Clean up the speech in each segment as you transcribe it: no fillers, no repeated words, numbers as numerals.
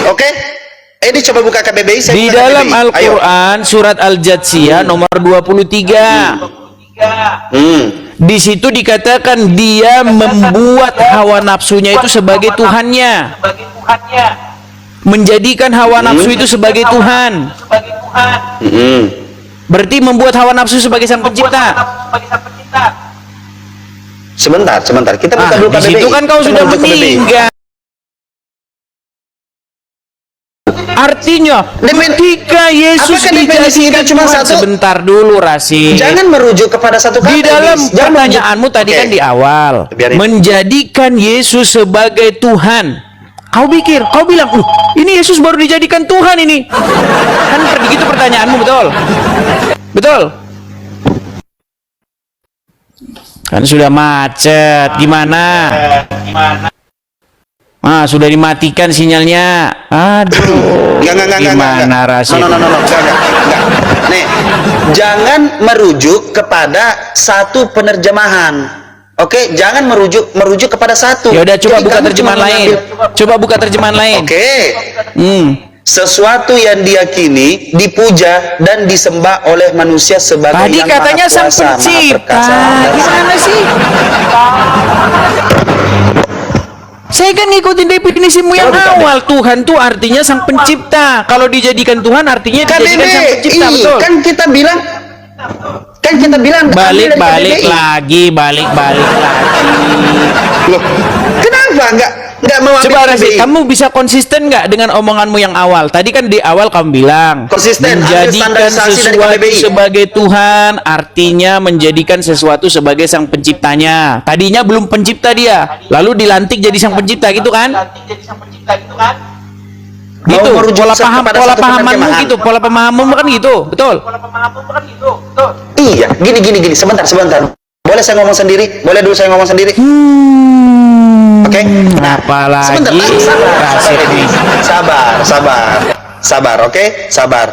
Oke? Ini coba buka KBBI. Saya Di buka dalam KBBI. Al-Quran surat Al-Jathiyah nomor 23. Di situ dikatakan dia membuat hawa nafsunya itu sebagai Tuhannya, menjadikan hawa nafsu itu sebagai Tuhan. Berarti membuat hawa nafsu sebagai sang pencipta. Sebentar. Kita buka dulu Di KBBI. situ kan kau Kita sudah menuju KBBI. meninggal. Artinya ketika Yesus Apakah definisi itu dijadikan cuma Tuhan, satu? sebentar dulu Rasid. Jangan merujuk kepada satu kata. Di dalam Jangan pertanyaanmu tadi Oke. kan di awal, Biarin. menjadikan Yesus sebagai Tuhan. Kau pikir, kau bilang, ini Yesus baru dijadikan Tuhan ini. Kan begitu pertanyaanmu, betul? Betul? Kan sudah macet, gimana? Sudah dimatikan sinyalnya. Aduh. Gimana Rasid? No. Enggak. Nih, jangan merujuk kepada satu penerjemahan. Oke, jangan merujuk kepada satu. Ya udah, coba Jadi buka kamu terjemahan cuma lain. mengambil- Coba buka terjemahan lain. Oke. Sesuatu yang diyakini, dipuja dan disembah oleh manusia sebagai Tadi yang katanya maha sang kuasa, maha pencipta. perkasa, dan Gimana sih? Saya kan ngikutin definisimu yang awal. Tuhan tuh artinya sang pencipta. Kalau dijadikan Tuhan artinya dijadikan sang pencipta, betul? Kan kita bilang Balik KBBI. lagi. Loh, kenapa nggak mau ambil Coba Rasid, KBBI? kamu bisa konsisten nggak dengan omonganmu yang awal? Tadi kan di awal kamu bilang Konsisten, ambil menjadikan standarisasi dari sesuatu KBBI. sebagai Tuhan artinya menjadikan sesuatu sebagai sang penciptanya. Tadinya belum pencipta dia, lalu dilantik jadi sang pencipta, gitu kan? Gitu. Mau merujuk Pola kepada satu pahamanmu penerjemahan. gitu, pola pemahamanmu kan gitu, betul? Iya, gini. Sebentar. Boleh saya ngomong sendiri? Boleh dulu saya ngomong sendiri? Oke. Nah, Apalagi sebentar, Rasid nih. sabar, oke? Sabar.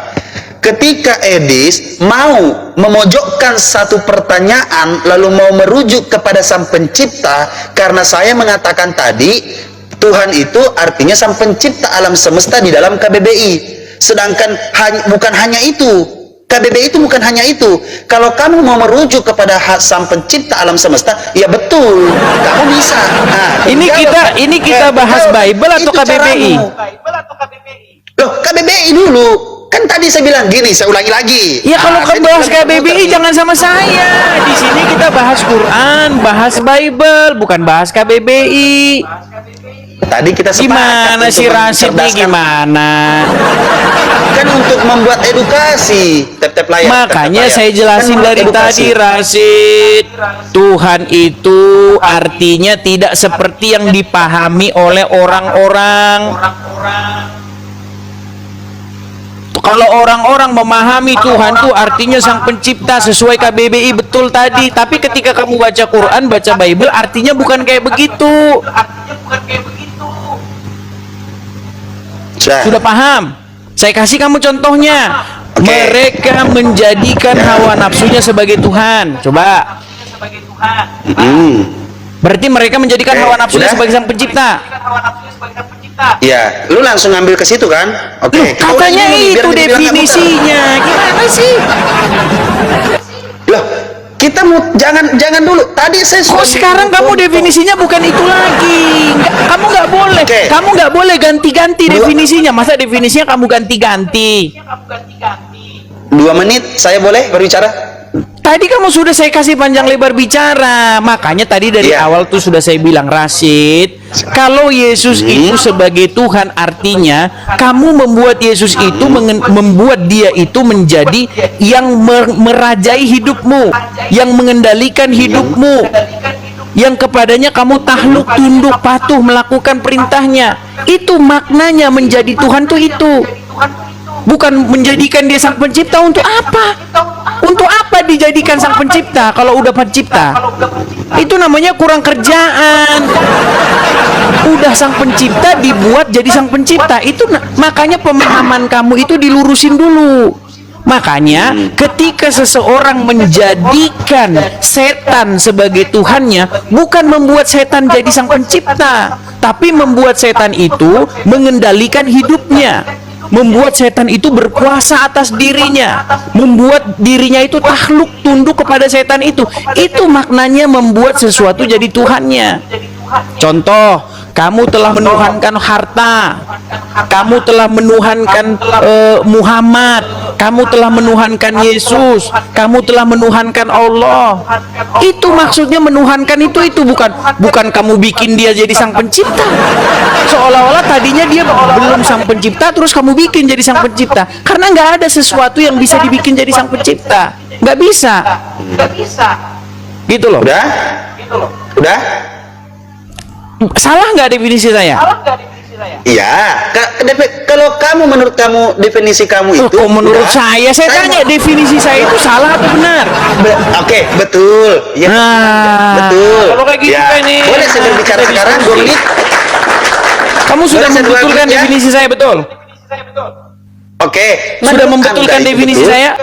Ketika Edis mau memojokkan satu pertanyaan lalu mau merujuk kepada sang pencipta, karena saya mengatakan tadi Tuhan itu artinya sang pencipta alam semesta di dalam KBBI. Sedangkan bukan hanya itu. KBBI itu bukan hanya itu. Kalau kamu mau merujuk kepada sang pencipta alam semesta, ya betul, kamu bisa. Nah, Ini kita bahas Bible atau itu KBBI? caramu. Loh, KBBI dulu. Kan tadi saya bilang gini, saya ulangi lagi. Ya kalau saya kamu bahas tidak KBBI muter. jangan sama saya. Di sini kita bahas Quran, bahas Bible, bukan bahas KBBI. Tadi kita sepakat Gimana untuk si Rasid nih, mencerdaskan. gimana? Kan untuk membuat edukasi. Tap layar. Makanya tap layar. saya jelasin Kan dari edukasi. tadi, Rasid. Tuhan itu artinya tidak seperti yang dipahami oleh orang-orang. Kalau orang-orang memahami Tuhan itu artinya sang pencipta sesuai KBBI, betul tadi. Tapi ketika kamu baca Quran, baca Bible, artinya bukan kayak begitu. Sudah paham? Saya kasih kamu contohnya. Oke. Mereka menjadikan hawa nafsunya sebagai Tuhan. Coba. Berarti mereka menjadikan Oke, hawa nafsunya udah? sebagai sang pencipta. Ya, lu langsung ngambil ke situ kan? Oke. Loh, kita ulangi katanya dulu nih, biar itu dibilang nggak muter. definisinya. Gimana sih? Loh, kita mau jangan dulu. Tadi saya Kok sudah sekarang kamu definisinya bukan itu lagi? Kamu nggak boleh. Oke. Kamu nggak boleh ganti-ganti definisinya. Masa definisinya kamu ganti-ganti? 2 menit saya boleh berbicara? Tadi kamu sudah saya kasih panjang lebar bicara. Makanya tadi dari Iya. awal tuh sudah saya bilang, Rasid, kalau Yesus itu sebagai Tuhan artinya kamu membuat Yesus itu membuat dia itu menjadi yang merajai hidupmu, yang mengendalikan hidupmu, yang kepadanya kamu takluk, tunduk, patuh, melakukan perintahnya. Itu maknanya menjadi Tuhan tuh itu. Bukan menjadikan dia sang pencipta. Untuk apa? Untuk apa dijadikan sang pencipta kalau udah pencipta? Itu namanya kurang kerjaan. Udah sang pencipta dibuat jadi sang pencipta. Itu makanya pemahaman kamu itu dilurusin dulu. Makanya ketika seseorang menjadikan setan sebagai Tuhannya, bukan membuat setan jadi sang pencipta, tapi membuat setan itu mengendalikan hidupnya, membuat setan itu berkuasa atas dirinya, membuat dirinya itu takluk tunduk kepada setan itu. Itu maknanya membuat sesuatu jadi Tuhannya. Contoh, kamu telah menuhankan harta, kamu telah menuhankan Muhammad, kamu telah menuhankan Yesus, kamu telah menuhankan Allah. Itu maksudnya menuhankan itu bukan kamu bikin dia jadi sang pencipta. Seolah-olah tadinya dia belum sang pencipta, terus kamu bikin jadi sang pencipta. Karena nggak ada sesuatu yang bisa dibikin jadi sang pencipta, nggak bisa. Gitu loh. Udah? Salah nggak definisi saya? Iya, kalau menurut kamu definisi kamu itu menurut saya tanya definisi saya itu salah atau benar? Oke, betul. Ya, betul. Kalau kayak gitu ya. ini Boleh saya berbicara sekarang 2 menit? Kamu sudah membetulkan definisi saya, betul? Oke, sudah membetulkan definisi saya?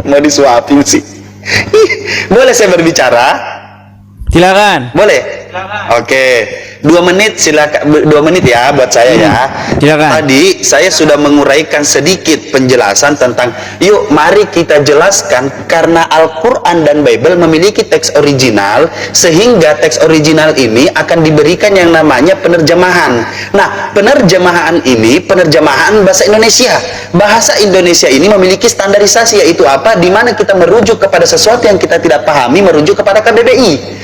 Mau disuapin sih. Boleh saya berbicara? Silakan. Boleh? Oke. 2 menit silakan, 2 menit ya buat saya ya. Silakan. Tadi saya sudah menguraikan sedikit penjelasan tentang yuk mari kita jelaskan, karena Al-Quran dan Bible memiliki teks original, sehingga teks original ini akan diberikan yang namanya penerjemahan. Nah, penerjemahan ini penerjemahan bahasa Indonesia. Bahasa Indonesia ini memiliki standarisasi, yaitu apa? Di mana kita merujuk kepada sesuatu yang kita tidak pahami, merujuk kepada KBBI.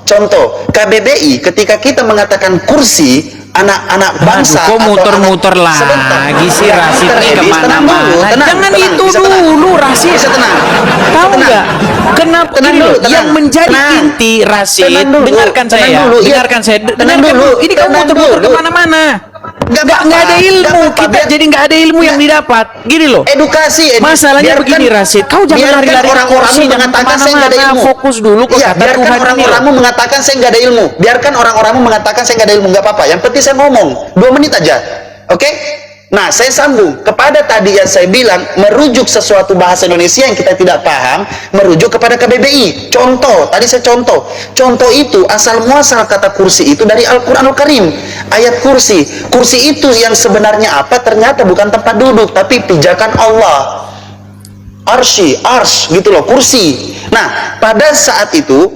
Contoh KBBI ketika kita mengatakan kursi, anak-anak bangsa. Kok muter-muter lagi sih Rasid ini kemana-mana? Jangan itu dulu Rasid. Bisa tenang. Tahu nggak? Kenapa Tenang gini dulu, loh, yang menjadi tenang. inti Rasid? Tenang dulu, Dengarkan tenang saya. dulu, iya. Dengarkan saya. Tenang Dengarkan dulu, dulu. Ini kamu tenang muter-muter dulu. kemana-mana. Nggak ada ilmu. Kita jadi nggak ada ilmu yang didapat. Gini loh. Edukasi. Masalahnya begini Rasid. Kau jangan lari-lari orang-orang mengatakan saya nggak ada ilmu. Fokus dulu ke Iya, kata biarkan Tuhan ini. orang-orangmu mengatakan saya nggak ada ilmu. Biarkan orang-orangmu mengatakan saya nggak ada ilmu, nggak apa-apa. Yang penting saya ngomong 2 menit aja, oke? Nah, saya sambung kepada tadi yang saya bilang, merujuk sesuatu bahasa Indonesia yang kita tidak paham, merujuk kepada KBBI. Contoh, tadi saya contoh itu asal muasal kata kursi itu dari Al-Quranul Karim. Ayat kursi itu yang sebenarnya apa? Ternyata bukan tempat duduk, tapi pijakan Allah. Arsy gitu loh, kursi. Nah, pada saat itu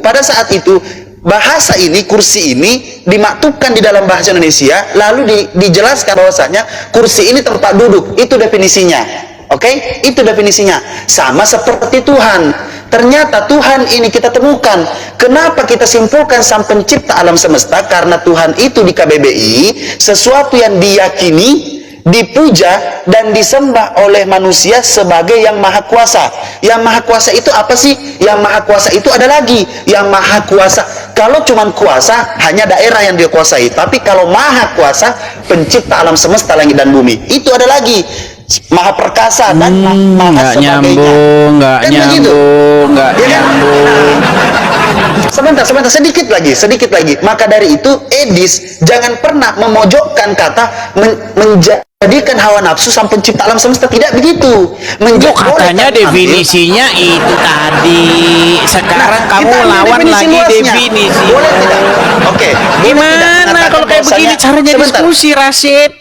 bahasa ini, kursi ini dimaktubkan di dalam bahasa Indonesia, lalu dijelaskan bahwasanya kursi ini tempat duduk. Itu definisinya. Oke? Itu definisinya. Sama seperti Tuhan. Ternyata Tuhan ini kita temukan. Kenapa kita simpulkan sang pencipta alam semesta? Karena Tuhan itu di KBBI sesuatu yang diyakini, dipuja dan disembah oleh manusia sebagai yang maha kuasa. Yang maha kuasa itu apa sih? Yang maha kuasa itu ada lagi. Yang maha kuasa, kalau cuman kuasa hanya daerah yang dia kuasai, tapi kalau maha kuasa pencipta alam semesta langit dan bumi, itu ada lagi maha perkasa dan maha sebagainya. Nggak nyambung. Sebentar, sedikit lagi. Maka dari itu, Edis jangan pernah memojokkan kata menjadikan hawa nafsu sang pencipta alam semesta. Tidak begitu. Katanya definisinya itu tadi. Sekarang kamu lawan lagi definisi. Boleh tidak? Oke. Gimana kalau kayak begini caranya diskusi, Rasid?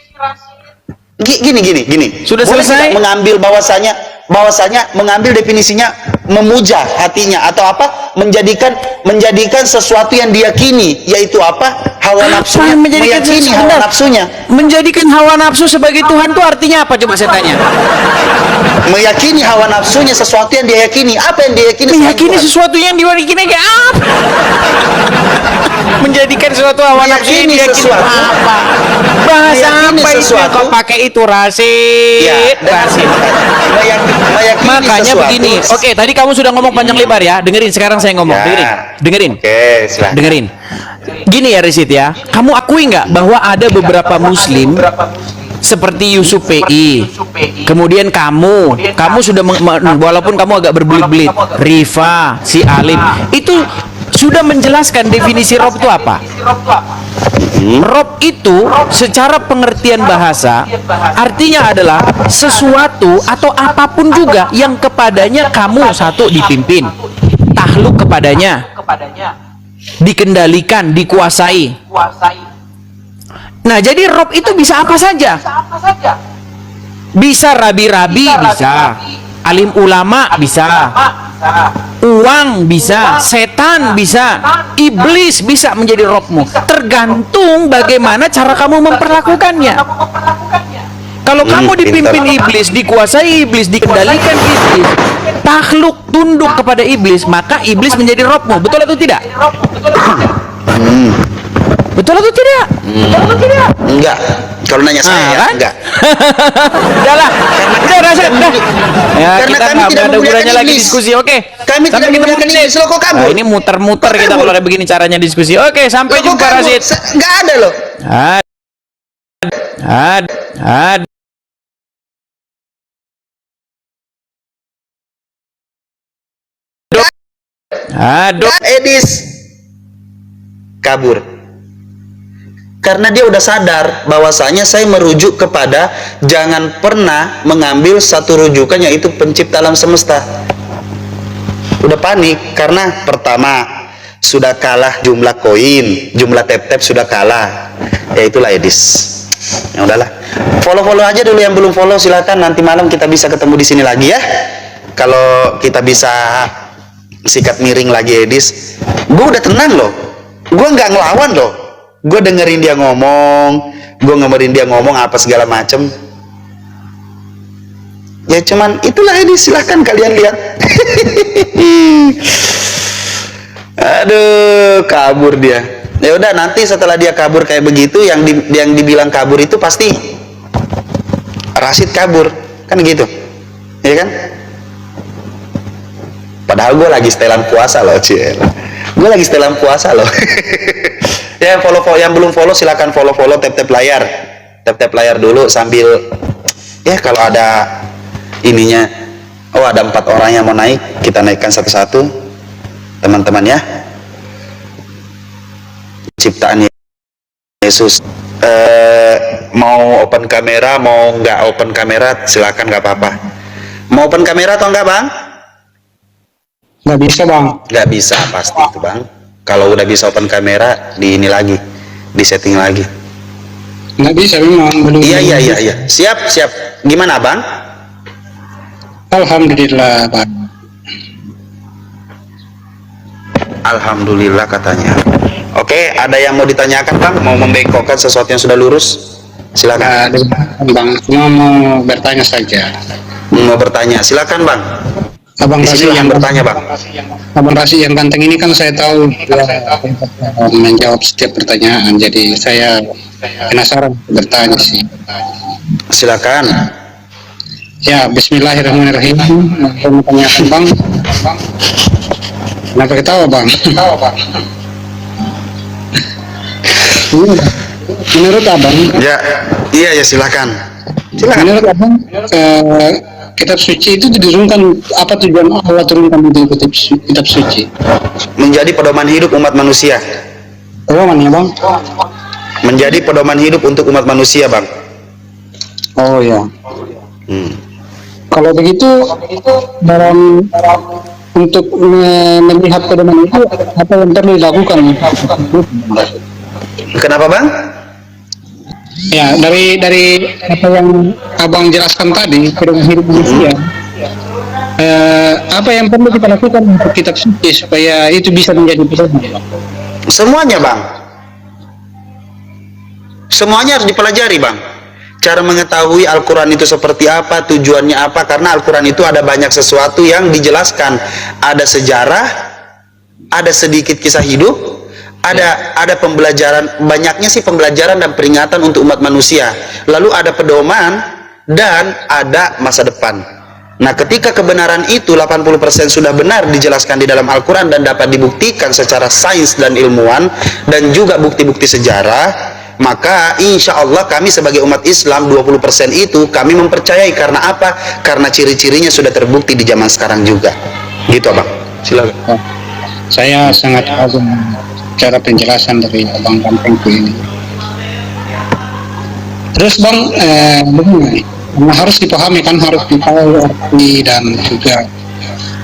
Gini. Sudah boleh selesai? tidak mengambil bahwasanya mengambil definisinya memuja hatinya atau apa, menjadikan sesuatu yang diyakini, yaitu apa? Hawa nafsunya, meyakini hawa nafsunya. Menjadikan hawa nafsu sebagai Tuhan itu artinya apa, coba saya tanya? Meyakini hawa nafsunya, sesuatu yang dia yakini. Apa yang dia yakini? Meyakini sesuatu yang diyakini kayak apa? Menjadikan sesuatu hawa nafsu yang diyakini apa? Bahasa apa itu kau pakai itu, Rasid? Ya, Rasid. Meyakini Makanya sesuatu. begini. Oke, tadi kamu sudah ngomong panjang lebar ya. Dengerin, sekarang saya ngomong. Ya. Dengerin. Oke, silahkan. Dengerin. Gini ya, Rasid ya. Kamu akui nggak bahwa ada beberapa Muslim seperti Yusuf PI, kemudian kamu sudah walaupun kamu agak berbelit-belit, Rifa, si Alim, itu sudah menjelaskan definisi Rob itu apa? Rob itu secara pengertian bahasa artinya adalah sesuatu atau apapun juga yang kepadanya kamu satu dipimpin, takluk kepadanya, dikendalikan, dikuasai. Nah, jadi Rob itu bisa apa saja. Bisa rabi-rabi, bisa alim ulama, bisa uang, bisa setan, bisa iblis, bisa menjadi robmu. Tergantung bagaimana cara kamu memperlakukannya. Kalau kamu dipimpin iblis, dikuasai iblis, dikendalikan iblis, takluk, tunduk kepada iblis, maka iblis menjadi robmu. Betul atau tidak? Betul atau tidak? Enggak. Kalau nanya saya, kan? enggak. Udahlah, udah rasa udah. Ya, Karena kita kami nggak tidak ada gunanya memuliakan lagi iblis. diskusi, oke? Kami Sampai tidak ketemu memuliakan di iblis, loh, kok kabur? Nah, ini muter-muter Kok kita kabur? kalau ada begini caranya diskusi. Oke, sampai Loh, kok jumpa kabur? Rasid. Enggak ada loh. Ad. Aduh. Edis kabur. Karena dia udah sadar bahwasanya saya merujuk kepada jangan pernah mengambil satu rujukan yaitu pencipta alam semesta. Udah panik karena pertama sudah kalah jumlah koin, jumlah tap-tap sudah kalah. Ya itulah Edis. Ya udahlah. Follow-follow aja dulu yang belum follow, silakan nanti malam kita bisa ketemu di sini lagi ya. Kalau kita bisa sikat miring lagi Edis. Gue udah tenang loh. Gue nggak ngelawan loh. Gue dengerin dia ngomong, apa segala macem. Ya cuman itulah ini, silahkan kalian lihat. Aduh, kabur dia. Ya udah, nanti setelah dia kabur kayak begitu, yang dibilang kabur itu pasti Rasid kabur, kan gitu, ya kan? Padahal gue lagi setelan puasa loh, Ciel. Gue lagi setelan puasa loh. Ya, follow yang belum follow silakan follow tap layar dulu sambil ya kalau ada ininya. Oh, ada 4 orang yang mau naik, kita naikkan satu-satu teman-teman ya. Ciptaan Yesus. Mau open kamera, mau nggak open kamera silakan, nggak apa-apa. Mau open kamera atau enggak, Bang? Nggak bisa, Bang. Nggak bisa pasti itu, Bang. Kalau udah bisa open kamera, di ini lagi, di setting lagi. Nggak bisa memang. Belum. Iya. Siap. Gimana, Bang? Alhamdulillah, Bang. Alhamdulillah katanya. Oke, ada yang mau ditanyakan, Bang? Mau membengkokkan sesuatu yang sudah lurus? Silakan. Nggak ada, Bang. Cuma mau bertanya saja. Mau bertanya, silakan, Bang. Abang Rasi Silahkan yang bertanya, Bang. Abang Rasi yang ganteng ini kan saya tahu menjawab setiap pertanyaan. Jadi saya penasaran bertanya sih. Silakan. Ya, Bismillahirrahmanirrahim. Saya mau tanyakan, Bang. Kenapa ketawa, Bang? Menurut Abang, Iya, silakan. menurut Abang, kitab suci itu diturunkan, apa tujuan Allah turunkan itu kitab suci? Menjadi pedoman hidup umat manusia. Pedoman ya, Bang? Menjadi pedoman hidup untuk umat manusia, Bang. Oh ya. Hmm. Kalau begitu dalam untuk melihat pedoman itu apa yang perlu dilakukan? Kenapa, Bang? Ya, dari apa yang Abang jelaskan tadi, pedoman hidup manusia. Apa yang perlu kita lakukan untuk kitab suci supaya itu bisa menjadi pedoman? Semuanya, Bang. Semuanya harus dipelajari, Bang. Cara mengetahui Al-Quran itu seperti apa, tujuannya apa, karena Al-Quran itu ada banyak sesuatu yang dijelaskan. Ada sejarah, ada sedikit kisah hidup, ada pembelajaran, banyaknya sih pembelajaran dan peringatan untuk umat manusia. Lalu ada pedoman dan ada masa depan. Nah, ketika kebenaran itu 80% sudah benar dijelaskan di dalam Al-Quran dan dapat dibuktikan secara sains dan ilmuwan dan juga bukti-bukti sejarah, maka insya Allah kami sebagai umat Islam 20% itu kami mempercayai. Karena apa? Karena ciri-cirinya sudah terbukti di zaman sekarang juga. Gitu, Abang. Silakan. Saya sangat kagum cara penjelasan dari Abang Gantengku ini. Terus Bang, begini, harus dipahami kan, harus ditahu arti dan juga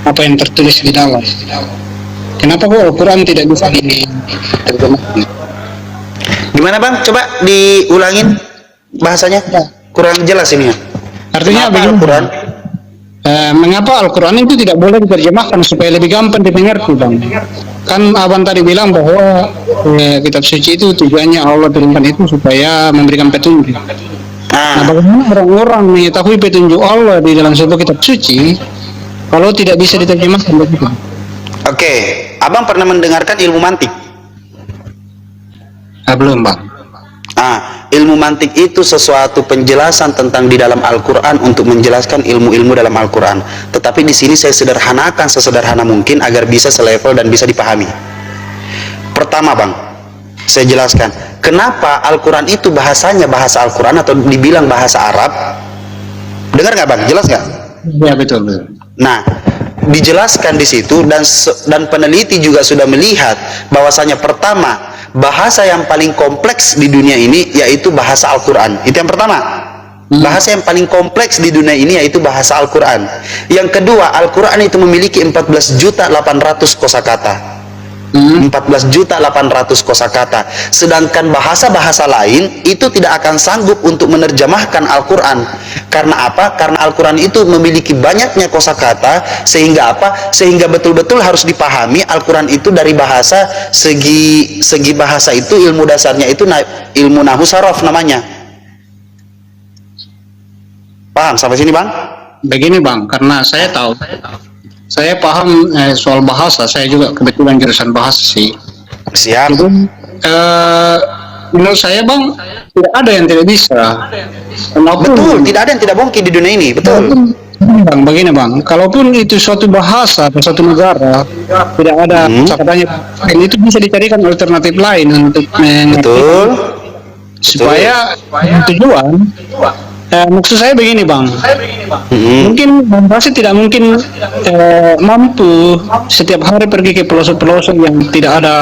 apa yang tertulis di dalam. Kenapa kok Al-Quran tidak bisa diterjemahkan? Gimana Bang? Coba diulangin bahasanya. Kurang jelas ini ya. Artinya Kenapa begini, Al-Quran? Mengapa Al-Quran itu tidak boleh diterjemahkan supaya lebih gampang dimengerti Bang? Kan Abang tadi bilang bahwa kitab suci itu tujuannya Allah turunkan itu supaya memberikan petunjuk. Nah, bagaimana orang-orang mengetahui petunjuk Allah di dalam sebuah kitab suci kalau tidak bisa diterjemahkan begitu? Oke, Abang pernah mendengarkan ilmu mantik? Belum Bang. Ilmu mantik itu sesuatu penjelasan tentang di dalam Al-Quran untuk menjelaskan ilmu-ilmu dalam Al-Quran. Tetapi di sini saya sederhanakan sesederhana mungkin agar bisa selevel dan bisa dipahami. Pertama Bang, saya jelaskan kenapa Al-Quran itu bahasanya bahasa Al-Quran atau dibilang bahasa Arab. Dengar nggak Bang? Jelas nggak? Ya betul. Nah, dijelaskan di situ dan peneliti juga sudah melihat bahwasanya pertama, bahasa yang paling kompleks di dunia ini yaitu bahasa Al-Quran. Itu yang pertama. Bahasa yang paling kompleks di dunia ini yaitu bahasa Al-Quran. Yang kedua, Al-Quran itu memiliki 14.800.000 kosakata. 14.800.000 kosakata. Sedangkan bahasa-bahasa lain itu tidak akan sanggup untuk menerjemahkan Al-Quran. Karena apa? Karena Al-Quran itu memiliki banyaknya kosakata sehingga apa? Sehingga betul-betul harus dipahami Al-Quran itu dari bahasa segi bahasa itu ilmu dasarnya itu ilmu nahu saraf namanya. Paham sampai sini Bang? Begini Bang, karena saya tahu. Saya paham soal bahasa, saya juga kebetulan jurusan bahasa sih. Siap. Jadi, menurut saya Bang, tidak ada yang tidak bisa. Betul, tidak ada yang tidak mungkin di dunia ini, betul. Bang, begini Bang, kalaupun itu suatu bahasa atau suatu negara tidak ada kosakatanya, itu bisa dicarikan alternatif lain untuk Betul. supaya tujuan. Maksud saya begini Bang, mungkin Bang Rasid tidak mungkin mampu setiap hari pergi ke pelosok-pelosok yang tidak ada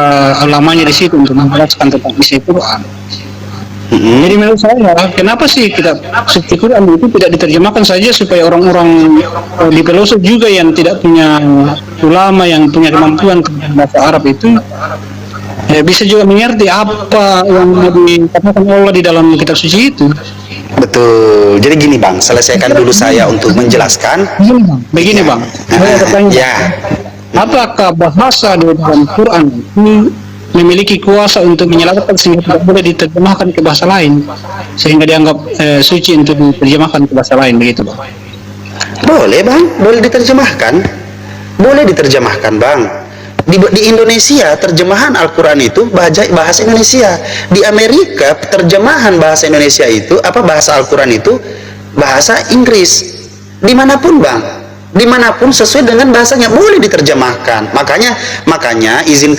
lamanya di situ untuk menjelaskan tentang isi Quran. Jadi menurut saya, kenapa sih kitab suci Quran itu tidak diterjemahkan saja supaya orang-orang di pelosok juga yang tidak punya ulama yang punya kemampuan bahasa Arab itu bisa juga mengerti apa yang dikatakan Allah di dalam kitab suci itu. Betul. Jadi gini Bang, selesaikan dulu saya untuk menjelaskan. Begini Bang, saya bertanya, Ya. apakah bahasa di dalam Quran itu memiliki kuasa untuk menyelamatkan sehingga tidak boleh diterjemahkan ke bahasa lain sehingga dianggap suci untuk diterjemahkan ke bahasa lain begitu Bang? Boleh Bang, boleh diterjemahkan. Boleh diterjemahkan Bang. Di Indonesia terjemahan Al-Quran itu bahasa Indonesia. Di Amerika terjemahan bahasa Indonesia itu bahasa Al-Quran itu bahasa Inggris. Dimanapun Bang, dimanapun sesuai dengan bahasanya boleh diterjemahkan. Makanya izin